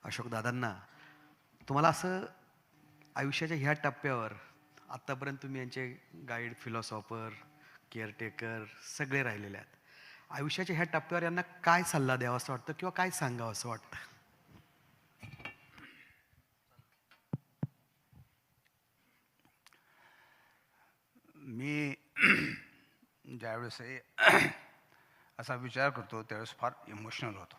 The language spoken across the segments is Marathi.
अशोकदादांना, तुम्हाला असं आयुष्याच्या ह्या टप्प्यावर आत्तापर्यंत तुम्ही यांचे गाईड, फिलॉसॉफर, केअरटेकर सगळे राहिलेले आहेत. आयुष्याच्या ह्या टप्प्यावर यांना काय सल्ला द्यावा असं वाटतं किंवा काय सांगावं असं वाटतं? मी ज्यावेळेस असा विचार करतो त्यावेळेस फार इमोशनल होतो.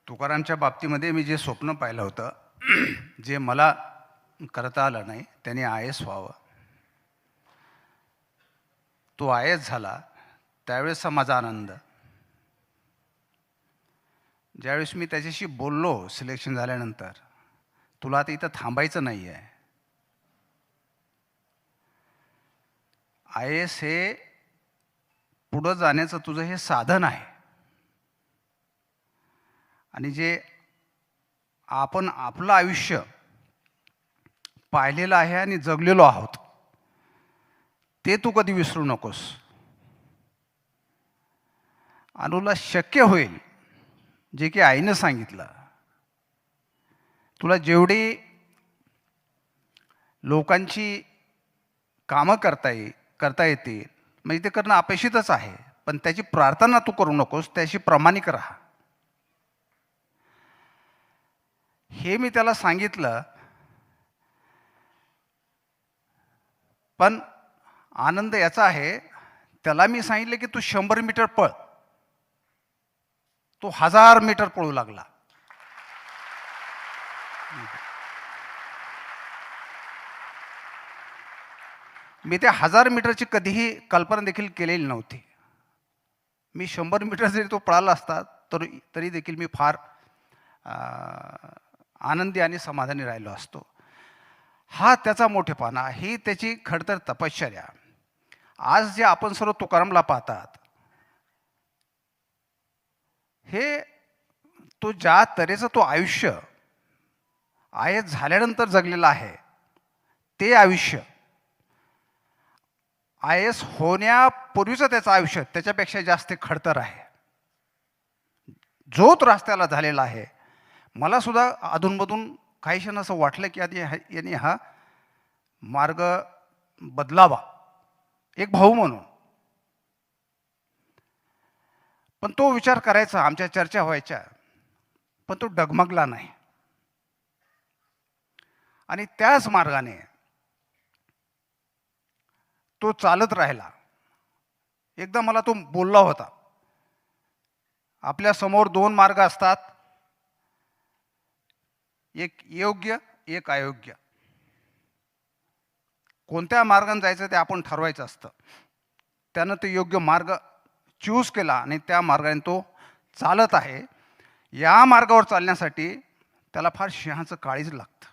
तुकारामच्या बाबतीमध्ये मी जे स्वप्न पाहिलं होतं, जे मला करता आलं नाही, त्याने आय एस व्हावं. तो आय एस झाला त्यावेळेसचा माझा आनंद. ज्यावेळेस मी त्याच्याशी बोललो सिलेक्शन झाल्यानंतर, तुला आता इथं थांबायचं नाही आहे, आय एस हे पुढं जाण्याचं तुझं हे साधन आहे, आणि जे आपण आपलं आयुष्य पाहिलेलं आहे आणि जगलेलो आहोत ते तू कधी विसरू नकोस. अनुला शक्य होईल जे की आईनं सांगितलं, तुला जेवढी लोकांची कामं करता येतील म्हणजे ते करणं अपेक्षितच आहे, पण त्याची प्रार्थना तू करू नकोस, त्याशी प्रामाणिक राहा. हे मी त्याला सांगितलं. पण आनंद याचा आहे, त्याला मी सांगितलं की तू 100 मीटर पळ, तो 1000 मीटर पळू लागला. मी त्या 1000 मीटरची कधीही कल्पना देखील केलेली नव्हती. मी 100 मीटर जरी तो पळाला असता तरी देखील मी फार आनंदी आणि समाधानी राहिलो असतो. हा त्याचा मोठेपणा, ही त्याची खडतर तपश्चर्या. आज जे आपण सर्व तुकारामला पाहतात, हे तो ज्या तऱ्हेचं तो आयुष्य आय एस झाल्यानंतर जगलेलं आहे, ते आयुष्य आय एस होण्यापूर्वीचं त्याचं आयुष्य त्याच्यापेक्षा जास्त खडतर आहे. जो त्रास त्याला झालेला आहे, मला सुद्धा अधूनमधून काही क्षण असं वाटलं की आधी यांनी हा मार्ग बदलावा, एक भाऊ म्हणून. पण तो विचार करायचा, आमच्या चर्चा व्हायच्या, पण तो डगमगला नाही आणि त्याच मार्गाने तो चालत राहिला. एकदा मला तो बोलला होता, आपल्या समोर 2 मार्ग असतात, एक योग्य एक अयोग्य. कोणत्या मार्गाने जायचं ते आपण ठरवायचं असतं. त्यानं तो योग्य मार्ग चूज केला आणि त्या मार्गाने तो चालत आहे. या मार्गावर चालण्यासाठी त्याला फार सिंहाचं काळीज लागतं.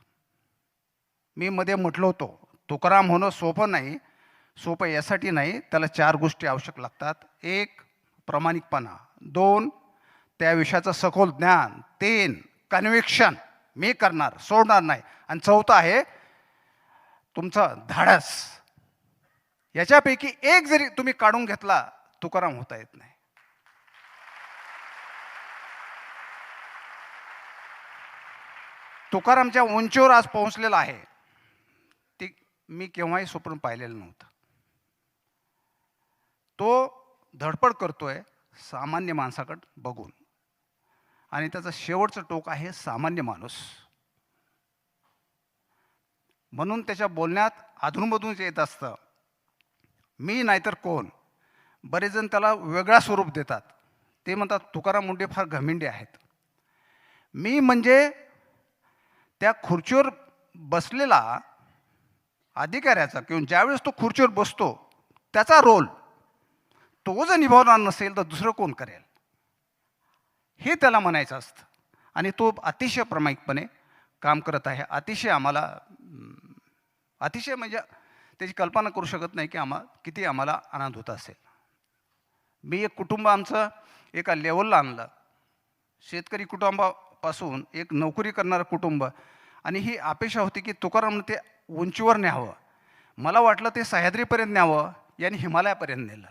मी मध्ये म्हटलं होतो, तुकाराम होणं सोपं नाही. सोपं यासाठी नाही, त्याला 4 गोष्टी आवश्यक लागतात. 1 प्रामाणिकपणा, 2 त्या विषयाचं सखोल ज्ञान, 3 कन्व्हिक्शन, मी करणार, सोडणार नाही, आणि 4 आहे तुमचं धाडस. याच्यापैकी एक जरी तुम्ही काढून घेतला, तुकाराम होता येत नाही. तुकारामच्या उंचीवर आज पोहोचलेला आहे, ती मी केव्हाही स्वप्न पाहिलेलं नव्हतं. तो धडपड करतोय सामान्य माणसाकडे बघून, आणि त्याचं शेवटचं टोक आहे सामान्य माणूस. म्हणून त्याच्या बोलण्यात अधूनमधून येत असतं, मी नाहीतर कोण. बरेच जण त्याला वेगळा स्वरूप देतात. ते म्हणतात तुकाराम मुंडे फार घमिंडे आहेत. मी म्हणजे त्या खुर्चीवर बसलेला अधिकाऱ्याचा, किंवा ज्यावेळेस तो खुर्चीवर बसतो त्याचा रोल तो जर निभावणार नसेल तर दुसरं कोण करेल, हे त्याला म्हणायचं असतं. आणि तो अतिशय प्रामाणिकपणे काम करत आहे. अतिशय म्हणजे त्याची कल्पना करू शकत नाही की किती आम्हाला आनंद होत असेल. मी एक कुटुंब आमचं एका लेवलला आणलं, शेतकरी कुटुंबापासून एक नोकरी करणारं कुटुंब, आणि ही अपेक्षा होती की तुकारामने ते उंचीवर न्यावं. मला वाटलं ते सह्याद्रीपर्यंत न्यावं, यांनी हिमालयापर्यंत नेलं.